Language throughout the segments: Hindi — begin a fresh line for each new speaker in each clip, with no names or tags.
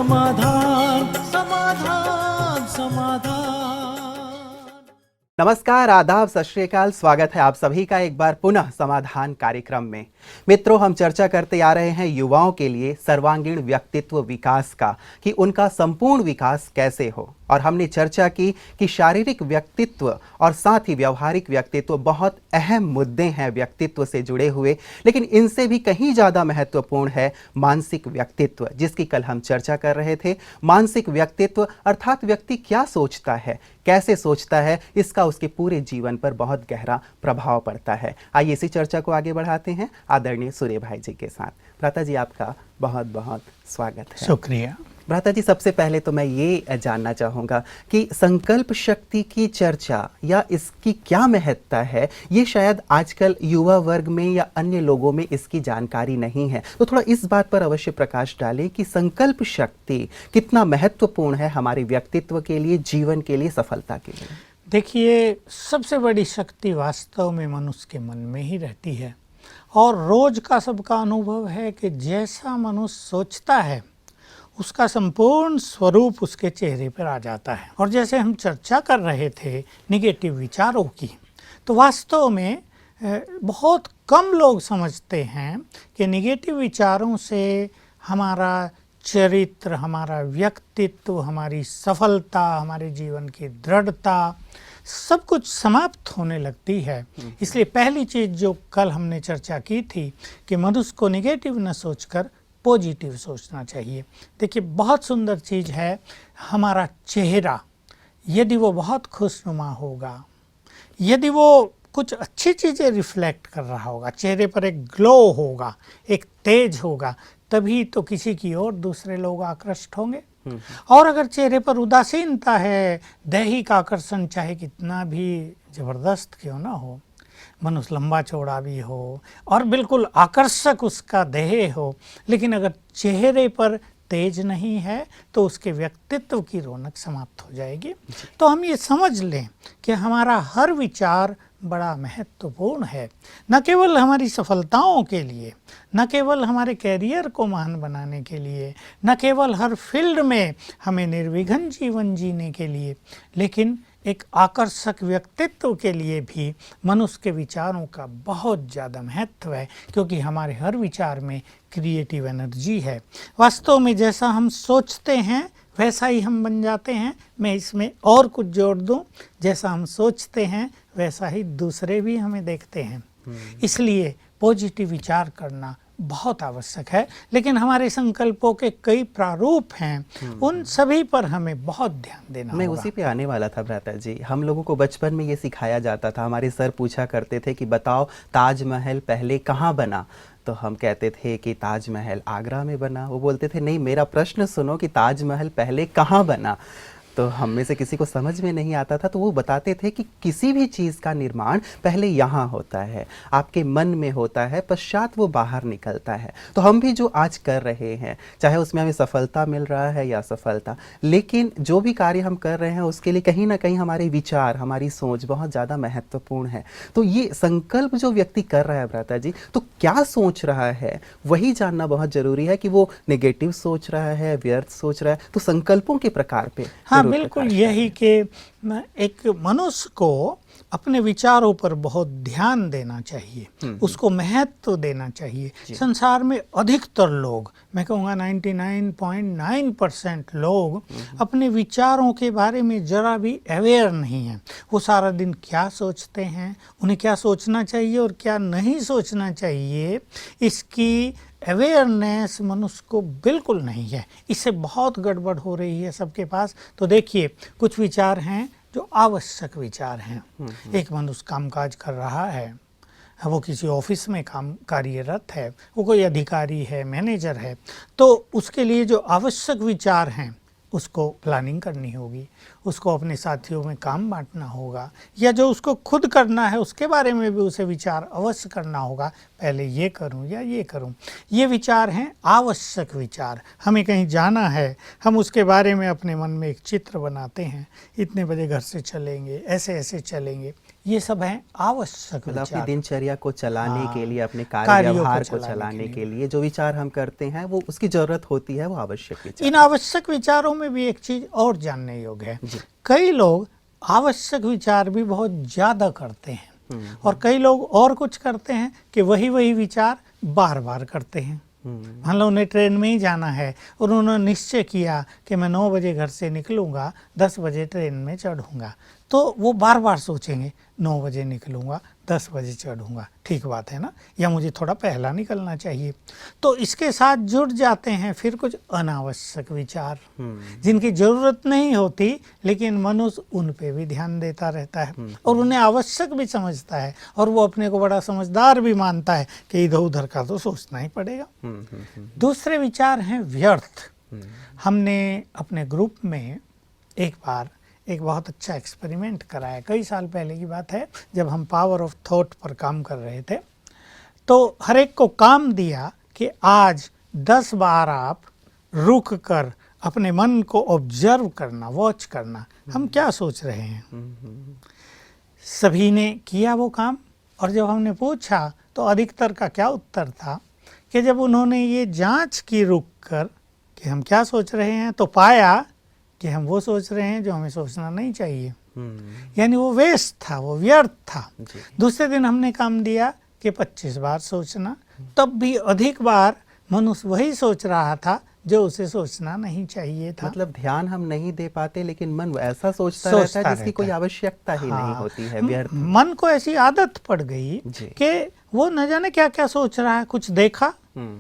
समाधान समाधान समाधान।
नमस्कार, आदाब, सत श्री अकाल। स्वागत है आप सभी का एक बार पुनः समाधान कार्यक्रम में। मित्रों, हम चर्चा करते आ रहे हैं युवाओं के लिए सर्वांगीण व्यक्तित्व विकास का, कि उनका संपूर्ण विकास कैसे हो। और हमने चर्चा की कि शारीरिक व्यक्तित्व और साथ ही व्यवहारिक व्यक्तित्व बहुत अहम मुद्दे हैं व्यक्तित्व से जुड़े हुए, लेकिन इनसे भी कहीं ज़्यादा महत्वपूर्ण है मानसिक व्यक्तित्व, जिसकी कल हम चर्चा कर रहे थे। मानसिक व्यक्तित्व अर्थात व्यक्ति क्या सोचता है, कैसे सोचता है, इसका उसके पूरे जीवन पर बहुत गहरा प्रभाव पड़ता है। आइए इसी चर्चा को आगे बढ़ाते हैं आदरणीय सूर्य भाई जी के साथ। भ्राता जी, आपका बहुत बहुत स्वागत है।
शुक्रिया।
भ्राता जी, सबसे पहले तो मैं ये जानना चाहूँगा कि संकल्प शक्ति की चर्चा या इसकी क्या महत्ता है, ये शायद आजकल युवा वर्ग में या अन्य लोगों में इसकी जानकारी नहीं है। तो थोड़ा इस बात पर अवश्य प्रकाश डालें कि संकल्प शक्ति कितना महत्वपूर्ण है हमारे व्यक्तित्व के लिए, जीवन के लिए, सफलता के लिए।
देखिए, सबसे बड़ी शक्ति वास्तव में मनुष्य के मन में ही रहती है, और रोज का सबका अनुभव है कि जैसा मनुष्य सोचता है उसका संपूर्ण स्वरूप उसके चेहरे पर आ जाता है। और जैसे हम चर्चा कर रहे थे निगेटिव विचारों की, तो वास्तव में बहुत कम लोग समझते हैं कि निगेटिव विचारों से हमारा चरित्र, हमारा व्यक्तित्व, हमारी सफलता, हमारे जीवन की दृढ़ता सब कुछ समाप्त होने लगती है। इसलिए पहली चीज़ जो कल हमने चर्चा की थी कि मनुष्य को निगेटिव न सोचकर पॉजिटिव सोचना चाहिए। देखिए, बहुत सुंदर चीज़ है हमारा चेहरा। यदि वो बहुत खुशनुमा होगा, यदि वो कुछ अच्छी चीज़ें रिफ्लेक्ट कर रहा होगा, चेहरे पर एक ग्लो होगा, एक तेज होगा, तभी तो किसी की ओर दूसरे लोग आकृष्ट होंगे। और अगर चेहरे पर उदासीनता है, दैहिक आकर्षण चाहे कितना भी जबरदस्त क्यों ना हो, मनुष्य लंबा चौड़ा भी हो और बिल्कुल आकर्षक उसका देह हो, लेकिन अगर चेहरे पर तेज नहीं है तो उसके व्यक्तित्व की रौनक समाप्त हो जाएगी। तो हम ये समझ लें कि हमारा हर विचार बड़ा महत्वपूर्ण है, न केवल हमारी सफलताओं के लिए, न केवल हमारे कैरियर को महान बनाने के लिए, न केवल हर फील्ड में हमें निर्विघ्न जीवन जीने के लिए, लेकिन एक आकर्षक व्यक्तित्व के लिए भी मनुष्य के विचारों का बहुत ज़्यादा महत्व है, क्योंकि हमारे हर विचार में क्रिएटिव एनर्जी है। वास्तव में जैसा हम सोचते हैं वैसा ही हम बन जाते हैं। मैं इसमें और कुछ जोड़ दूं, जैसा हम सोचते हैं वैसा ही दूसरे भी हमें देखते हैं। इसलिए पॉजिटिव विचार करना बहुत आवश्यक है। लेकिन हमारे संकल्पों के कई प्रारूप हैं, उन सभी पर हमें बहुत ध्यान देना
मैं
होगा।
उसी पे आने वाला था भ्राता जी। हम लोगों को बचपन में ये सिखाया जाता था, हमारे सर पूछा करते थे कि बताओ ताजमहल पहले कहाँ बना, तो हम कहते थे कि ताजमहल आगरा में बना। वो बोलते थे नहीं, मेरा प्रश्न सुनो कि ताजमहल पहले कहाँ बना। तो हम में से किसी को समझ में नहीं आता था, तो वो बताते थे कि किसी भी चीज़ का निर्माण पहले यहाँ होता है, आपके मन में होता है, पश्चात वो बाहर निकलता है। तो हम भी जो आज कर रहे हैं, चाहे उसमें हमें सफलता मिल रहा है या असफलता, लेकिन जो भी कार्य हम कर रहे हैं उसके लिए कहीं ना कहीं हमारे विचार, हमारी सोच बहुत ज़्यादा महत्वपूर्ण है। तो ये संकल्प जो व्यक्ति कर रहा है भ्राता जी, तो क्या सोच रहा है वही जानना बहुत ज़रूरी है, कि वो नेगेटिव सोच रहा है, व्यर्थ सोच रहा है। तो संकल्पों के प्रकार पे
हाँ, बिल्कुल यही कि एक मनुष्य को अपने विचारों पर बहुत ध्यान देना चाहिए, उसको महत्व देना चाहिए। संसार में अधिकतर लोग, मैं कहूँगा 99.9% लोग अपने विचारों के बारे में जरा भी अवेयर नहीं हैं। वो सारा दिन क्या सोचते हैं, उन्हें क्या सोचना चाहिए और क्या नहीं सोचना चाहिए, इसकी अवेयरनेस मनुष्य को बिल्कुल नहीं है। इससे बहुत गड़बड़ हो रही है सबके पास। तो देखिए, कुछ विचार हैं जो आवश्यक विचार हैं। एक मनुष्य कामकाज कर रहा है, वो किसी ऑफिस में काम कार्यरत है, वो कोई अधिकारी है, मैनेजर है, तो उसके लिए जो आवश्यक विचार हैं उसको प्लानिंग करनी होगी, उसको अपने साथियों में काम बांटना होगा, या जो उसको खुद करना है उसके बारे में भी उसे विचार अवश्य करना होगा, पहले ये करूं या ये करूं। ये विचार हैं आवश्यक विचार। हमें कहीं जाना है, हम उसके बारे में अपने मन में एक चित्र बनाते हैं, इतने बजे घर से चलेंगे, ऐसे ऐसे चलेंगे। ये सब हैं आवश्यक
मतलब अपनी
विचार।
दिनचर्या को चलाने
हाँ,
के लिए, अपने कार्य
कार्यों को
व्यवहार को
चलाने
चलाने
के
के लिए जो विचार हम करते हैं वो उसकी जरूरत होती है, वो आवश्यक विचार।
इन आवश्यक विचारों में भी एक चीज और जानने योग्य है,
जी।
कई लोग आवश्यक विचार भी बहुत ज्यादा करते हैं और कई लोग और कुछ करते हैं कि वही विचार बार बार करते हैं। मान लो उन्हें ट्रेन में ही जाना है और उन्होंने निश्चय किया कि मैं 9 बजे घर से निकलूंगा, 10 बजे ट्रेन में चढ़ूंगा, तो वो बार बार सोचेंगे 9 बजे निकलूंगा, 10 बजे चढ़ूंगा, ठीक बात है ना, या मुझे थोड़ा पहला निकलना चाहिए। तो इसके साथ जुड़ जाते हैं फिर कुछ अनावश्यक विचार जिनकी जरूरत नहीं होती, लेकिन मनुष्य उन पे भी ध्यान देता रहता है और उन्हें आवश्यक भी समझता है और वो अपने को बड़ा समझदार भी मानता है कि इधर उधर का तो सोचना ही पड़ेगा। दूसरे विचार हैं व्यर्थ। हमने अपने ग्रुप में एक बार एक बहुत अच्छा एक्सपेरिमेंट कराया, कई साल पहले की बात है, जब हम पावर ऑफ थॉट पर काम कर रहे थे। तो हर एक को काम दिया कि आज 10 बार आप रुक कर अपने मन को ऑब्जर्व करना, वॉच करना, हम क्या सोच रहे हैं। सभी ने किया वो काम और जब हमने पूछा तो अधिकतर का क्या उत्तर था कि जब उन्होंने ये जांच की रुक कर कि हम क्या सोच रहे हैं, तो पाया कि हम वो सोच रहे हैं जो हमें सोचना नहीं चाहिए। यानी वो वेस्ट था, वो व्यर्थ था। दूसरे दिन हमने काम दिया कि 25 बार सोचना, तब भी अधिक बार मनुष्य वही सोच रहा था जो उसे सोचना नहीं चाहिए था।
मतलब ध्यान हम नहीं दे पाते, लेकिन मन ऐसा सोचता रहता है जिसकी कोई आवश्यकता ही नहीं होती है, व्यर्थ।
मन को ऐसी आदत पड़ गई कि वो न जाने क्या क्या सोच रहा है, कुछ देखा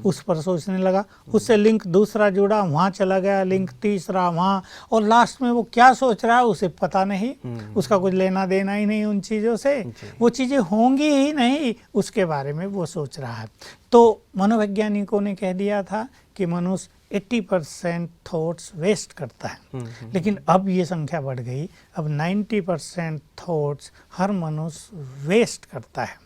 उस पर सोचने लगा, उससे लिंक दूसरा जुड़ा, वहाँ चला गया, लिंक तीसरा वहाँ, और लास्ट में वो क्या सोच रहा है उसे पता नहीं, उसका कुछ लेना देना ही नहीं उन चीज़ों से, वो चीज़ें होंगी ही नहीं, उसके बारे में वो सोच रहा है। तो मनोवैज्ञानिकों ने कह दिया था कि मनुष्य 80% थॉट्स वेस्ट करता है, लेकिन अब ये संख्या बढ़ गई, अब 90% थॉट्स हर मनुष्य वेस्ट करता है।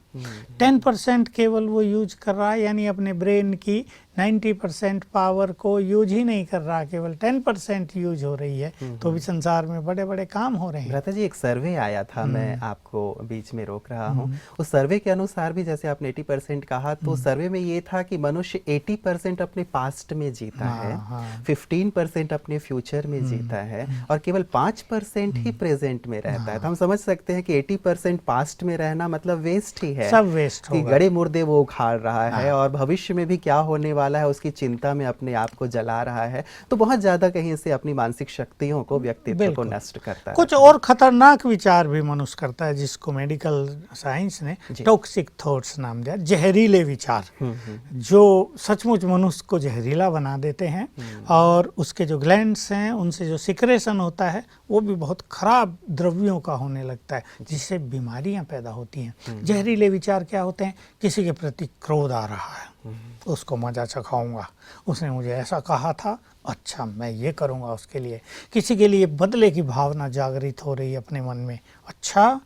10% केवल वो यूज कर रहा है, यानी अपने ब्रेन की 90% पावर को यूज ही नहीं कर रहा, केवल 10% यूज हो रही है। तो भी संसार में बड़े बड़े काम हो रहे हैं।
भ्राता जी, एक सर्वे आया था, मैं आपको बीच में रोक रहा हूँ, उस सर्वे के अनुसार भी जैसे आपने 80% कहा, तो सर्वे में ये था कि मनुष्य 80% अपने पास्ट में जीता है, 15% अपने फ्यूचर में जीता है और केवल 5% ही प्रेजेंट में रहता है। तो हम समझ सकते हैं कि 80% पास्ट में रहना मतलब वेस्ट ही है,
सब वेस्ट
कि गड़े मुर्दे वो उखाड़ रहा है और भविष्य में भी क्या होने वाला है उसकी चिंता में अपने आप को जला रहा है। तो बहुत ज्यादा कहीं से अपनी मानसिक शक्तियों को, व्यक्तित्व को नष्ट करता है।
कुछ और खतरनाक विचार भी मनुष्य करता है, जिसको मेडिकल साइंस ने टॉक्सिक थॉट्स नाम दिया, जहरीले विचार, जो सचमुच मनुष्य को जहरीला बना देते हैं और उसके जो ग्लैंड्स हैं उनसे जो सिक्रेशन होता है वो भी बहुत खराब द्रव्यों का होने लगता है, जिससे बीमारियां पैदा होती हैं। जहरीले विचार क्या होते हैं? किसी के प्रति क्रोध आ रहा है, उसको मजा चखाऊंगा, उसने मुझे ऐसा कहा था, अच्छा मैं ये करूंगा उसके लिए। किसी के लिए बदले की भावना जागृत हो रही है अपने मन में, अच्छा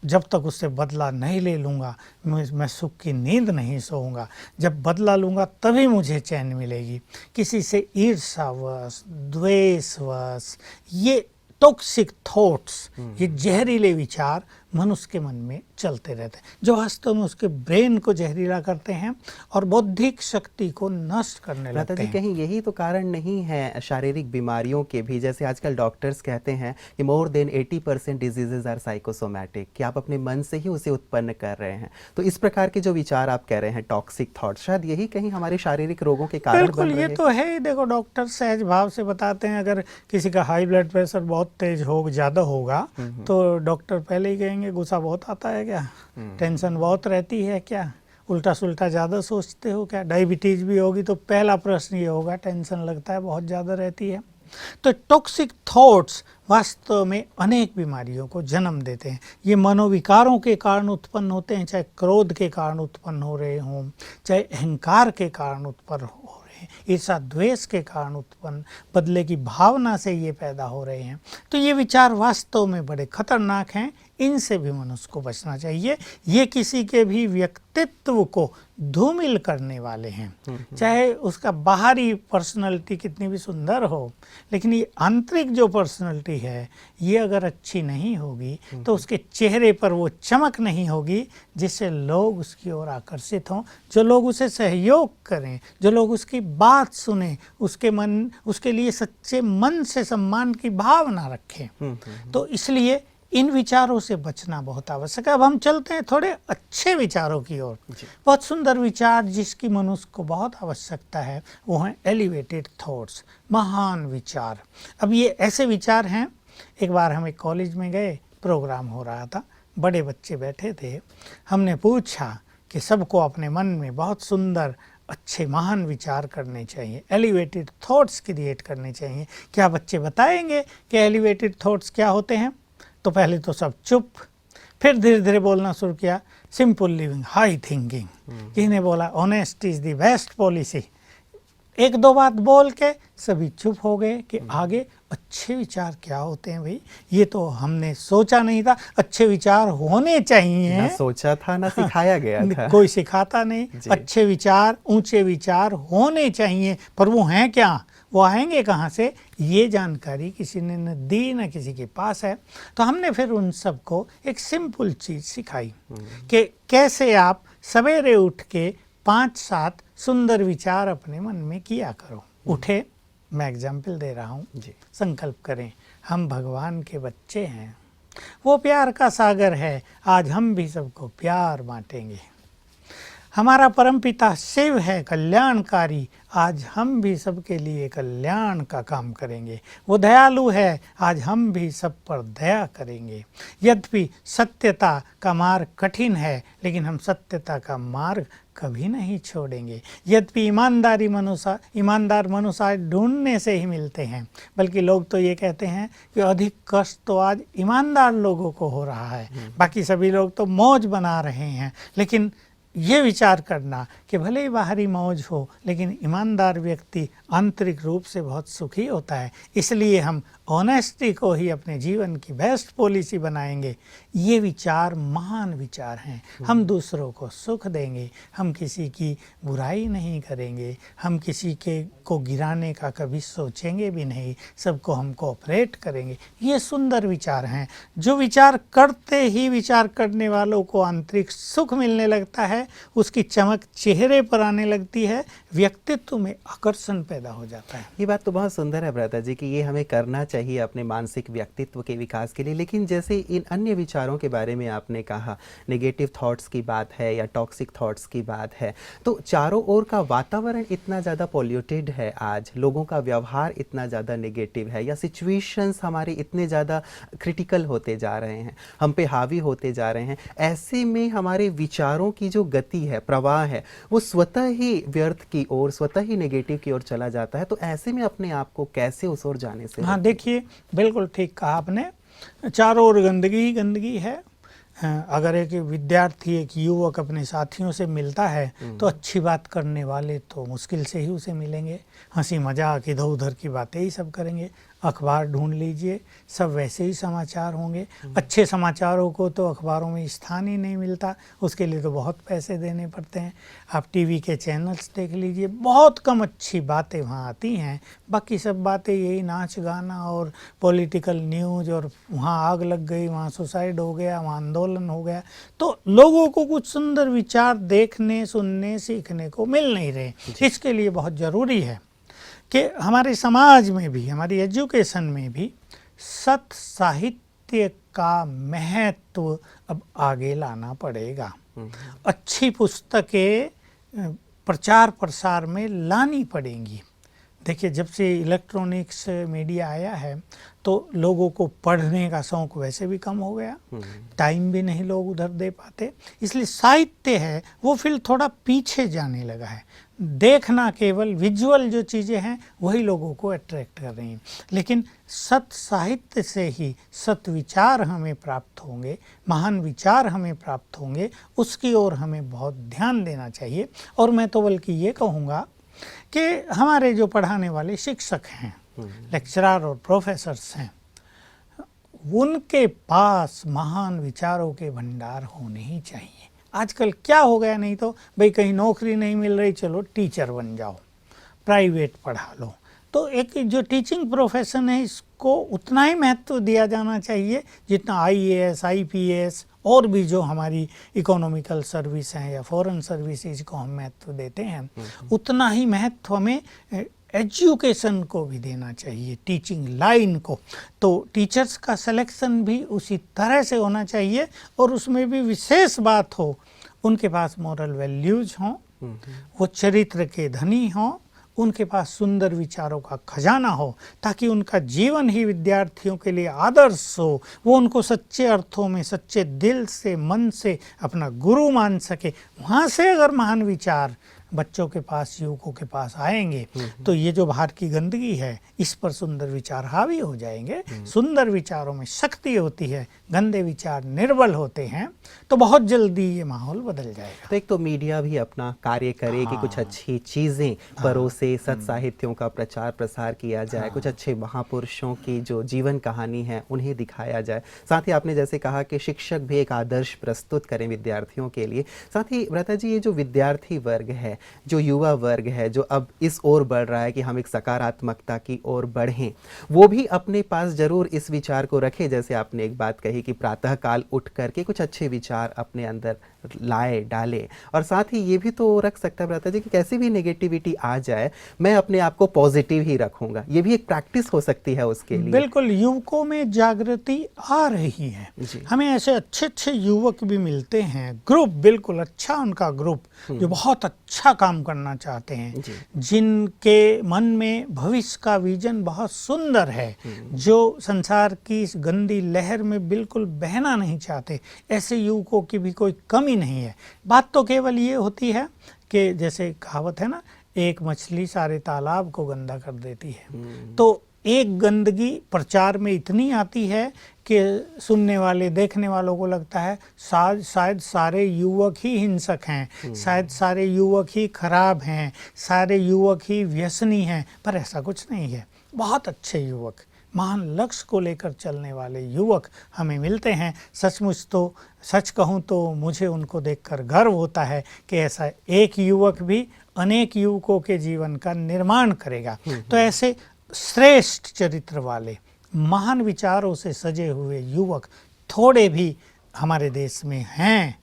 जब तक उससे बदला नहीं ले लूँगा मैं सुख की नींद नहीं सोऊंगा, जब बदला लूँगा तभी मुझे चैन मिलेगी। किसी से ईर्ष्यावश, द्वेषवश, ये टॉक्सिक थॉट्स, ये जहरीले विचार मनुष्य के मन में चलते रहते हैं, जो वास्तव में उसके ब्रेन को जहरीला करते हैं और बौद्धिक शक्ति को नष्ट करने लगते हैं।
कहीं यही तो कारण नहीं है शारीरिक बीमारियों के भी? जैसे आजकल डॉक्टर्स कहते हैं कि more than 80% diseases are psychosomatic, कि आप अपने मन से ही उसे उत्पन्न कर रहे हैं। तो इस प्रकार के जो विचार आप कह रहे हैं टॉक्सिक थॉट, शायद यही कहीं हमारे शारीरिक रोगों के कारण बन रहे हैं।
ये तो है ही। देखो, डॉक्टर सहज भाव से बताते हैं, अगर किसी का हाई ब्लड प्रेशर बहुत तेज हो, ज़्यादा होगा, तो डॉक्टर पहले ही कहेंगे गुस्सा बहुत आता है क्या, टेंशन बहुत रहती है क्या, उल्टा सुल्टा ज़्यादा सोचते हो क्या, डायबिटीज़ भी होगी तो पहला प्रश्न ये होगा, टेंशन लगता है बहुत ज़्यादा रहती है। तो टॉक्सिक थॉट्स वास्तव में अनेक बीमारियों को जन्म देते हैं। ये मनोविकारों के कारण उत्पन्न होते हैं, चाहे क्रोध के कारण उत्पन्न हो रहे हों, चाहे अहंकार के कारण उत्पन्न हो रहे हैं, ईर्ष्या द्वेष के कारण उत्पन्न बदले की भावना से ये पैदा हो रहे हैं। तो ये विचार वास्तव में बड़े खतरनाक हैं, इनसे भी मनुष्य को बचना चाहिए। ये किसी के भी व्यक्तित्व को धूमिल करने वाले हैं। चाहे उसका बाहरी पर्सनैलिटी कितनी भी सुंदर हो, लेकिन ये आंतरिक जो पर्सनैलिटी है ये अगर अच्छी नहीं होगी तो उसके चेहरे पर वो चमक नहीं होगी जिससे लोग उसकी ओर आकर्षित हों, जो लोग उसे सहयोग करें, जो लोग उसकी बात सुने, उसके लिए सच्चे मन से सम्मान की भावना रखें। तो इसलिए इन विचारों से बचना बहुत आवश्यक है। अब हम चलते हैं थोड़े अच्छे विचारों की ओर। बहुत सुंदर विचार जिसकी मनुष्य को बहुत आवश्यकता है वो हैं एलिवेटेड थॉट्स, महान विचार। अब ये ऐसे विचार हैं, एक बार हम एक कॉलेज में गए, प्रोग्राम हो रहा था, बड़े बच्चे बैठे थे, हमने पूछा कि सबको अपने मन में बहुत सुंदर अच्छे महान विचार करने चाहिए, एलिवेटेड थॉट्स क्रिएट करने चाहिए। क्या बच्चे बताएंगे कि एलिवेटेड थॉट्स क्या होते हैं? तो पहले तो सब चुप, फिर धीरे धीरे बोलना शुरू किया, सिंपल लिविंग, हाई थिंकिंग। किसी ने बोला honesty is the best policy. एक दो बात बोल के सभी चुप हो गए कि आगे अच्छे विचार क्या होते हैं भाई, ये तो हमने सोचा नहीं था। अच्छे विचार होने चाहिए,
ना सोचा था ना सिखाया गया था,
कोई सिखाता नहीं। अच्छे विचार, ऊंचे विचार होने चाहिए, पर वो हैं क्या, वो आएंगे कहाँ से, ये जानकारी किसी ने न दी न किसी के पास है। तो हमने फिर उन सबको एक सिंपल चीज़ सिखाई कि कैसे आप सवेरे उठ के 5-7 सुंदर विचार अपने मन में किया करो। उठे, मैं एग्जाम्पल दे रहा हूँ, संकल्प करें हम भगवान के बच्चे हैं, वो प्यार का सागर है, आज हम भी सबको प्यार बांटेंगे। हमारा परमपिता शिव है कल्याणकारी, आज हम भी सबके लिए कल्याण का काम करेंगे। वो दयालु है, आज हम भी सब पर दया करेंगे। यद्यपि सत्यता का मार्ग कठिन है, लेकिन हम सत्यता का मार्ग कभी नहीं छोड़ेंगे। यद्यपि ईमानदार मनुष्य ढूंढने से ही मिलते हैं, बल्कि लोग तो ये कहते हैं कि अधिक कष्ट तो आज ईमानदार लोगों को हो रहा है, बाकी सभी लोग तो मौज बना रहे हैं। लेकिन ये विचार करना कि भले ही बाहरी मौज हो, लेकिन ईमानदार व्यक्ति आंतरिक रूप से बहुत सुखी होता है। इसलिए हम ऑनेस्टी को ही अपने जीवन की बेस्ट पॉलिसी बनाएंगे। ये विचार महान विचार हैं। हम दूसरों को सुख देंगे, हम किसी की बुराई नहीं करेंगे, हम किसी को गिराने का कभी सोचेंगे भी नहीं, सबको हम कोऑपरेट करेंगे। ये सुंदर विचार हैं। जो विचार करते ही विचार करने वालों को आंतरिक सुख मिलने लगता है, उसकी चमक चेहरे पर आने लगती है, व्यक्तित्व में आकर्षण पैदा हो जाता है।
ये बात तो बहुत सुंदर है भ्राता जी कि ये हमें करना चाहिए अपने मानसिक व्यक्तित्व के विकास के लिए। लेकिन जैसे इन अन्य विचारों के बारे में आपने कहा, नेगेटिव थॉट्स की बात है या टॉक्सिक थॉट्स की बात है, तो चारों ओर का वातावरण इतना ज़्यादा पॉल्यूटेड है, आज लोगों का व्यवहार इतना ज़्यादा नेगेटिव है, या सिचुएशंस हमारे इतने ज़्यादा क्रिटिकल होते जा रहे हैं, हम पे हावी होते जा रहे हैं। ऐसे में हमारे विचारों की जो गति है, प्रवाह है, वो स्वतः ही व्यर्थ की ओर, स्वतः ही नेगेटिव की ओर चला जाता है। तो ऐसे में अपने आप को कैसे उस ओर जाने से?
हाँ, देखिए, बिल्कुल ठीक कहा आपने। चारों ओर गंदगी ही गंदगी है। अगर एक विद्यार्थी, एक युवक अपने साथियों से मिलता है तो अच्छी बात करने वाले तो मुश्किल से ही उसे मिलेंगे। हंसी मजाक, इधर उधर की बातें ही सब करेंगे। अखबार ढूंढ लीजिए, सब वैसे ही समाचार होंगे। अच्छे समाचारों को तो अखबारों में स्थान ही नहीं मिलता, उसके लिए तो बहुत पैसे देने पड़ते हैं। आप टीवी के चैनल्स देख लीजिए, बहुत कम अच्छी बातें वहाँ आती हैं। बाकी सब बातें यही नाच गाना और पॉलिटिकल न्यूज़, और वहाँ आग लग गई, वहाँ सुसाइड हो गया, वहाँ आंदोलन हो गया। तो लोगों को कुछ सुंदर विचार देखने, सुनने, सीखने को मिल नहीं रहे। इसके लिए बहुत ज़रूरी है कि हमारे समाज में भी, हमारी एजुकेशन में भी सत साहित्य का महत्व अब आगे लाना पड़ेगा। अच्छी पुस्तकें प्रचार प्रसार में लानी पड़ेंगी। देखिए, जब से इलेक्ट्रॉनिक्स मीडिया आया है तो लोगों को पढ़ने का शौक़ वैसे भी कम हो गया, टाइम भी नहीं लोग उधर दे पाते, इसलिए साहित्य है वो फिर थोड़ा पीछे जाने लगा है। देखना, केवल विजुअल जो चीज़ें हैं वही लोगों को अट्रैक्ट कर रही हैं। लेकिन सत साहित्य से ही सत विचार हमें प्राप्त होंगे, महान विचार हमें प्राप्त होंगे, उसकी ओर हमें बहुत ध्यान देना चाहिए। और मैं तो बल्कि ये कहूँगा कि हमारे जो पढ़ाने वाले शिक्षक हैं, लेक्चरर और प्रोफेसर्स हैं, उनके पास महान विचारों के भंडार होने ही चाहिए। आजकल क्या हो गया, नहीं तो भाई कहीं नौकरी नहीं मिल रही, चलो टीचर बन जाओ, प्राइवेट पढ़ा लो। तो एक जो टीचिंग प्रोफेशन है इसको उतना ही महत्व दिया जाना चाहिए जितना आईएएस, आईपीएस और भी जो हमारी इकोनॉमिकल सर्विस हैं या फॉरेन सर्विसेज को हम महत्व देते हैं, उतना ही महत्व हमें एजुकेशन को भी देना चाहिए, टीचिंग लाइन को। तो टीचर्स का सिलेक्शन भी उसी तरह से होना चाहिए और उसमें भी विशेष बात हो, उनके पास मॉरल वैल्यूज हों, वो चरित्र के धनी हों, उनके पास सुंदर विचारों का खजाना हो, ताकि उनका जीवन ही विद्यार्थियों के लिए आदर्श हो, वो उनको सच्चे अर्थों में, सच्चे दिल से, मन से अपना गुरु मान सके। वहाँ से अगर महान विचार बच्चों के पास, युवकों के पास आएंगे तो ये जो बाहर की गंदगी है इस पर सुंदर विचार हावी हो जाएंगे। सुंदर विचारों में शक्ति होती है, गंदे विचार निर्बल होते हैं, तो बहुत जल्दी ये माहौल बदल जाएगा।
तो एक तो मीडिया भी अपना कार्य करे कि कुछ अच्छी चीज़ें परोसे, सत साहित्यों का प्रचार प्रसार किया जाए, कुछ अच्छे महापुरुषों की जो जीवन कहानी है उन्हें दिखाया जाए। साथ ही आपने जैसे कहा कि शिक्षक भी एक आदर्श प्रस्तुत करें विद्यार्थियों के लिए। साथ ही व्रता जी, ये जो विद्यार्थी वर्ग है, जो युवा वर्ग है, जो अब इस ओर बढ़ रहा है कि हम एक सकारात्मकता की ओर बढ़ें, वो भी अपने पास जरूर इस विचार को रखे, जैसे आपने एक बात कही कि प्रातःकाल उठ करके कुछ अच्छे विचार अपने अंदर लाए, डाले। और साथ ही ये भी तो रख सकता है व्रता जी कि कैसी भी नेगेटिविटी आ जाए, मैं अपने आप को पॉजिटिव ही रखूंगा। ये भी एक प्रैक्टिस हो सकती है उसके लिए।
बिल्कुल, युवकों में जागृति आ रही है। हमें ऐसे अच्छे अच्छे युवक भी मिलते हैं, ग्रुप बिल्कुल अच्छा, उनका ग्रुप जो बहुत अच्छा काम करना चाहते हैं, जिनके मन में भविष्य का विजन बहुत सुंदर है, जो संसार की इस गंदी लहर में बिल्कुल बहना नहीं चाहते। ऐसे युवकों की भी कोई कमी नहीं है। बात तो केवल ये होती है कि जैसे कहावत है ना, एक मछली सारे तालाब को गंदा कर देती है। तो एक गंदगी प्रचार में इतनी आती है कि सुनने वाले, देखने वालों को लगता है शायद सारे युवक ही हिंसक हैं, शायद सारे युवक ही खराब हैं, सारे युवक ही व्यसनी हैं। पर ऐसा कुछ नहीं है। बहुत अच्छे युवक, महान लक्ष्य को लेकर चलने वाले युवक हमें मिलते हैं। सचमुच तो, सच कहूँ तो मुझे उनको देखकर गर्व होता है कि ऐसा एक युवक भी अनेक युवकों के जीवन का निर्माण करेगा। तो ऐसे श्रेष्ठ चरित्र वाले, महान विचारों से सजे हुए युवक थोड़े भी हमारे देश में हैं,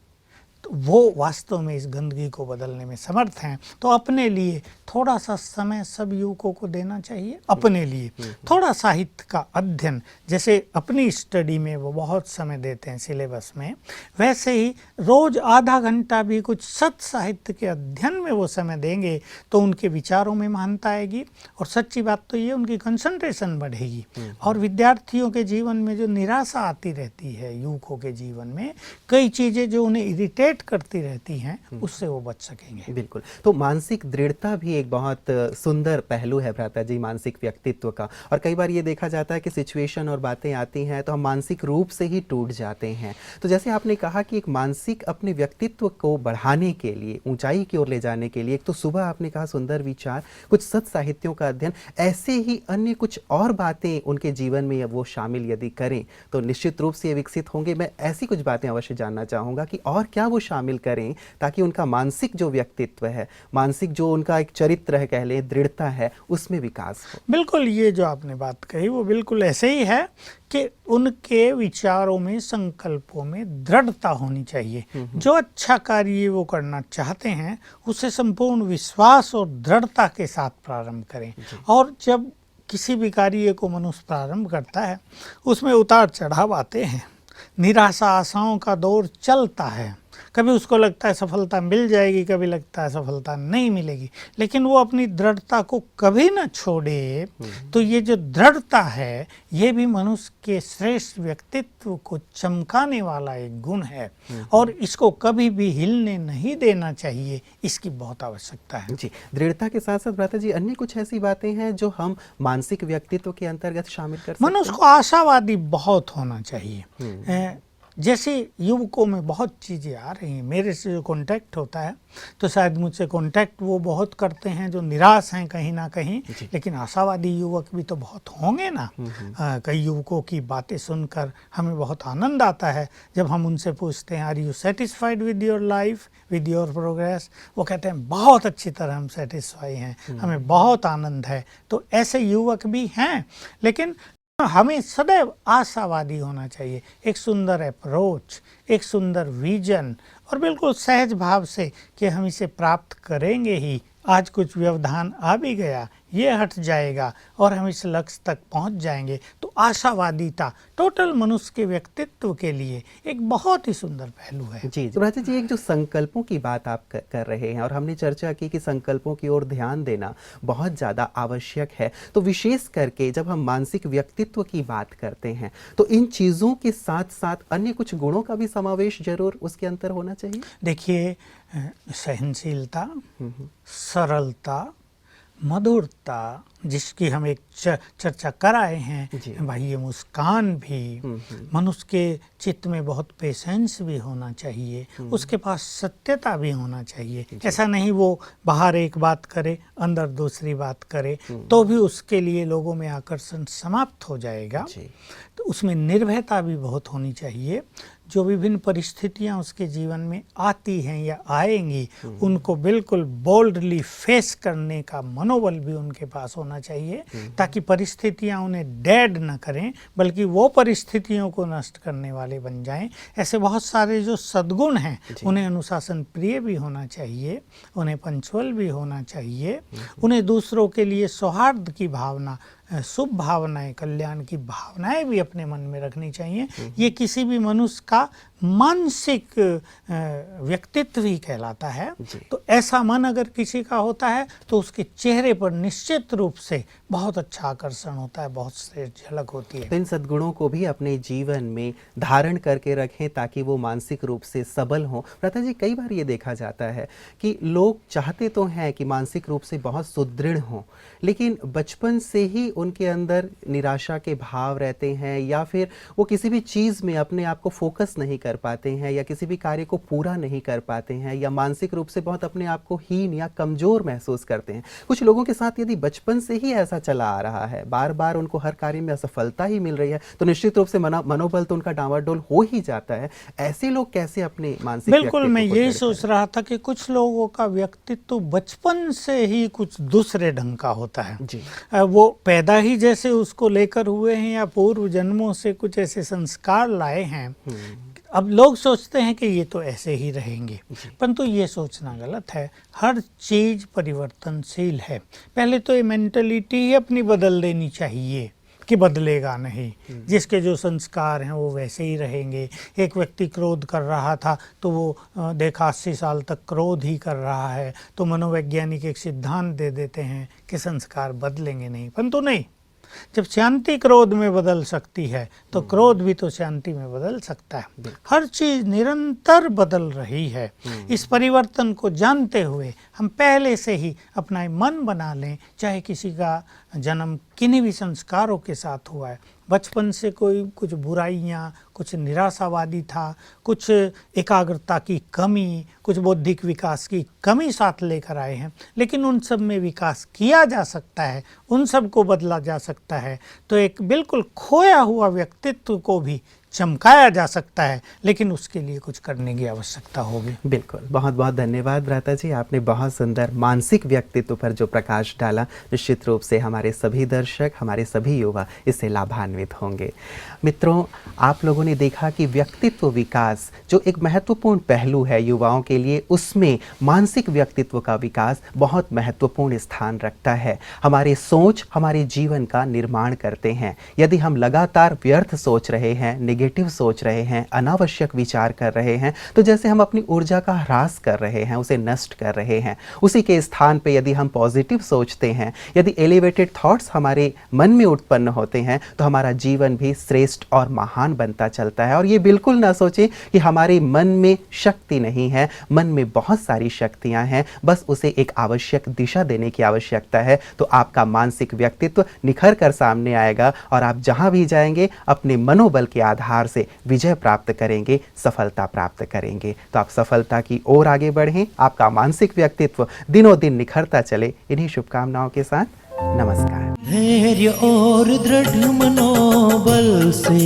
तो वो वास्तव में इस गंदगी को बदलने में समर्थ हैं। तो अपने लिए थोड़ा सा समय सब युवकों को देना चाहिए। अपने लिए थोड़ा साहित्य का अध्ययन, जैसे अपनी स्टडी में वो बहुत समय देते हैं सिलेबस में, वैसे ही रोज आधा घंटा भी कुछ सत साहित्य के अध्ययन में वो समय देंगे तो उनके विचारों में महानता आएगी। और सच्ची बात तो ये, उनकी कंसंट्रेशन बढ़ेगी। और विद्यार्थियों के जीवन में जो निराशा आती रहती है, युवकों के जीवन में कई चीज़ें जो उन्हें इरिटेट करती रहती हैं, उससे वो बच सकेंगे।
बिल्कुल। तो मानसिक दृढ़ता भी एक बहुत सुंदर पहलू है भ्राता जी मानसिक व्यक्तित्व का। और कई बार ये देखा जाता है कि सिचुएशन और बातें आती हैं तो हम मानसिक रूप से ही टूट जाते हैं। तो जैसे आपने कहा कि एक मानसिक अपने व्यक्तित्व को बढ़ाने के लिए, ऊंचाई की ओर ले जाने के लिए, एक तो सुबह आपने कहा सुंदर विचार, कुछ सत साहित्यों का अध्ययन, ऐसे ही अन्य कुछ और बातें उनके जीवन में वो शामिल यदि करें तो निश्चित रूप से ये विकसित होंगे। मैं ऐसी कुछ बातें अवश्य जानना चाहूँगा कि और क्या वो शामिल करें ताकि उनका मानसिक जो व्यक्तित्व है, मानसिक जो उनका एक चरित्र है, कह लें दृढ़ता है, उसमें विकास हो।
बिल्कुल, ये जो आपने बात कही वो बिल्कुल ऐसे ही है कि उनके विचारों में, संकल्पों में दृढ़ता होनी चाहिए। जो अच्छा कार्य वो करना चाहते हैं उसे संपूर्ण विश्वास और दृढ़ता के साथ प्रारंभ करें। और जब किसी भी कार्य को मनुष्य प्रारंभ करता है उसमें उतार चढ़ाव आते हैं, निराशा आशाओं का दौर चलता है। कभी उसको लगता है सफलता मिल जाएगी, कभी लगता है सफलता नहीं मिलेगी, लेकिन वो अपनी दृढ़ता को कभी ना छोड़े। तो ये जो दृढ़ता है ये भी मनुष्य के श्रेष्ठ व्यक्तित्व को चमकाने वाला एक गुण है और इसको कभी भी हिलने नहीं देना चाहिए। इसकी बहुत आवश्यकता है।
जी, दृढ़ता के साथ साथ भ्राता जी अन्य कुछ ऐसी बातें हैं जो हम मानसिक व्यक्तित्व के अंतर्गत शामिल कर सकते हैं?
मनुष्य को आशावादी बहुत होना चाहिए। जैसे युवकों में बहुत चीज़ें आ रही हैं, मेरे से जो कांटेक्ट होता है तो शायद मुझसे कांटेक्ट वो बहुत करते हैं जो निराश हैं कहीं ना कहीं, लेकिन आशावादी युवक भी तो बहुत होंगे ना। कई युवकों की बातें सुनकर हमें बहुत आनंद आता है जब हम उनसे पूछते हैं are you satisfied with your life, with your progress. वो कहते हैं बहुत अच्छी तरह हम सेटिस्फाई हैं, हमें बहुत आनंद है। तो ऐसे युवक भी हैं, लेकिन हमें सदैव आशावादी होना चाहिए। एक सुंदर अप्रोच, एक सुंदर विजन और बिल्कुल सहज भाव से कि हम इसे प्राप्त करेंगे ही। आज कुछ व्यवधान आ भी गया, ये हट जाएगा और हम इस लक्ष्य तक पहुंच जाएंगे। तो आशावादिता टोटल मनुष्य के व्यक्तित्व के लिए एक बहुत ही सुंदर पहलू है।
जी भ्राता जी, एक जो संकल्पों की बात आप कर रहे हैं और हमने चर्चा की कि संकल्पों की ओर ध्यान देना बहुत ज़्यादा आवश्यक है, तो विशेष करके जब हम मानसिक व्यक्तित्व की बात करते हैं तो इन चीज़ों के साथ साथ अन्य कुछ गुणों का भी समावेश जरूर उसके अंदर होना चाहिए।
देखिए, सहनशीलता, सरलता, मधुरता, जिसकी हम एक चर्चा कर आए हैं भाई, ये मुस्कान भी, मनुष्य के चित्त में बहुत पेशेंस भी होना चाहिए, उसके पास सत्यता भी होना चाहिए। ऐसा नहीं वो बाहर एक बात करे अंदर दूसरी बात करे तो भी उसके लिए लोगों में आकर्षण समाप्त हो जाएगा। तो उसमें निर्भयता भी बहुत होनी चाहिए। जो विभिन्न परिस्थितियां उसके जीवन में आती हैं या आएंगी, उनको बिल्कुल बोल्डली फेस करने का मनोबल भी उनके पास होना चाहिए, ताकि परिस्थितियां उन्हें डेड न करें बल्कि वो परिस्थितियों को नष्ट करने वाले बन जाएं। ऐसे बहुत सारे जो सद्गुण हैं, उन्हें अनुशासन प्रिय भी होना चाहिए, उन्हें पंचुअल भी होना चाहिए, उन्हें दूसरों के लिए सौहार्द की भावना, शुभ भावनाएं, कल्याण की भावनाएं भी अपने मन में रखनी चाहिए। ये किसी भी मनुष्य का मानसिक व्यक्तित्व ही कहलाता है। तो ऐसा मन अगर किसी का होता है तो उसके चेहरे पर निश्चित रूप से बहुत अच्छा आकर्षण होता है, बहुत श्रेष्ठ झलक होती है।
तो इन सद्गुणों को भी अपने जीवन में धारण करके रखें ताकि वो मानसिक रूप से सबल हों। भ्राता जी, कई बार ये देखा जाता है कि लोग चाहते तो हैं कि मानसिक रूप से बहुत सुदृढ़ हों, लेकिन बचपन से ही उनके अंदर निराशा के भाव रहते हैं या फिर वो किसी भी चीज़ में अपने आप को फोकस नहीं कर पाते हैं या किसी भी कार्य को पूरा नहीं कर पाते हैं या मानसिक रूप से बहुत अपने आप को हीन या कमज़ोर महसूस करते हैं। कुछ लोगों के साथ यदि बचपन से ही ऐसा चला आ रहा है, बार बार उनको हर कार्य में असफलता ही मिल रही है, तो निश्चित रूप से मनोबल तो उनका डावाडोल हो ही जाता है। ऐसे लोग कैसे अपने मानसिक
बिल्कुल, मैं ये सोच रहा था कि कुछ लोगों का व्यक्तित्व बचपन से ही कुछ दूसरे ढंग का होता है जी। वो पैदा ही जैसे उसको लेकर हुए हैं या पूर्व जन्मों से कुछ ऐसे संस्कार लाए हैं। अब लोग सोचते हैं कि ये तो ऐसे ही रहेंगे, परंतु ये सोचना गलत है। हर चीज़ परिवर्तनशील है। पहले तो ये मेंटलिटी ही अपनी बदल देनी चाहिए कि बदलेगा नहीं, जिसके जो संस्कार हैं वो वैसे ही रहेंगे। एक व्यक्ति क्रोध कर रहा था तो वो देखा 80 साल तक क्रोध ही कर रहा है, तो मनोवैज्ञानिक एक सिद्धांत दे देते हैं कि संस्कार बदलेंगे नहीं, परंतु नहीं। जब शांति क्रोध में बदल सकती है तो क्रोध भी तो शांति में बदल सकता है। हर चीज निरंतर बदल रही है। इस परिवर्तन को जानते हुए हम पहले से ही अपना मन बना लें, चाहे किसी का जन्म किन्हीं भी संस्कारों के साथ हुआ है, बचपन से कोई कुछ बुराइयाँ, कुछ निराशावादी था, कुछ एकाग्रता की कमी, कुछ बौद्धिक विकास की कमी साथ लेकर आए हैं, लेकिन उन सब में विकास किया जा सकता है, उन सब को बदला जा सकता है। तो एक बिल्कुल खोया हुआ व्यक्तित्व को भी चमकाया जा सकता है, लेकिन उसके लिए कुछ करने की आवश्यकता होगी।
बिल्कुल, बहुत बहुत धन्यवाद भ्राता जी, आपने बहुत सुंदर मानसिक व्यक्तित्व पर जो प्रकाश डाला। निश्चित रूप से हमारे सभी दर्शक, हमारे सभी युवा इससे लाभान्वित होंगे। मित्रों, आप लोगों ने देखा कि व्यक्तित्व विकास जो एक महत्वपूर्ण पहलू है युवाओं के लिए, उसमें मानसिक व्यक्तित्व का विकास बहुत महत्वपूर्ण स्थान रखता है। हमारे सोच हमारे जीवन का निर्माण करते हैं। यदि हम लगातार व्यर्थ सोच रहे हैं, नेगेटिव सोच रहे हैं, अनावश्यक विचार कर रहे हैं, तो जैसे हम अपनी ऊर्जा का ह्रास कर रहे हैं, उसे नष्ट कर रहे हैं। उसी के स्थान पे यदि हम पॉजिटिव सोचते हैं, यदि एलिवेटेड थॉट्स हमारे मन में उत्पन्न होते हैं, तो हमारा जीवन भी श्रेष्ठ और महान बनता चलता है। और ये बिल्कुल ना सोचें कि हमारे मन में शक्ति नहीं है, मन में बहुत सारी शक्तियां हैं, बस उसे एक आवश्यक दिशा देने की आवश्यकता है। तो आपका मानसिक व्यक्तित्व निखर कर सामने आएगा और आप जहां भी जाएंगे अपने मनोबल के आधार हार से विजय प्राप्त करेंगे, सफलता प्राप्त करेंगे। तो आप सफलता की ओर आगे बढ़ें, आपका मानसिक व्यक्तित्व दिनों दिन निखरता चले। इन्हीं शुभकामनाओं के साथ नमस्कार।
धैर्य और दृढ़ मनोबल से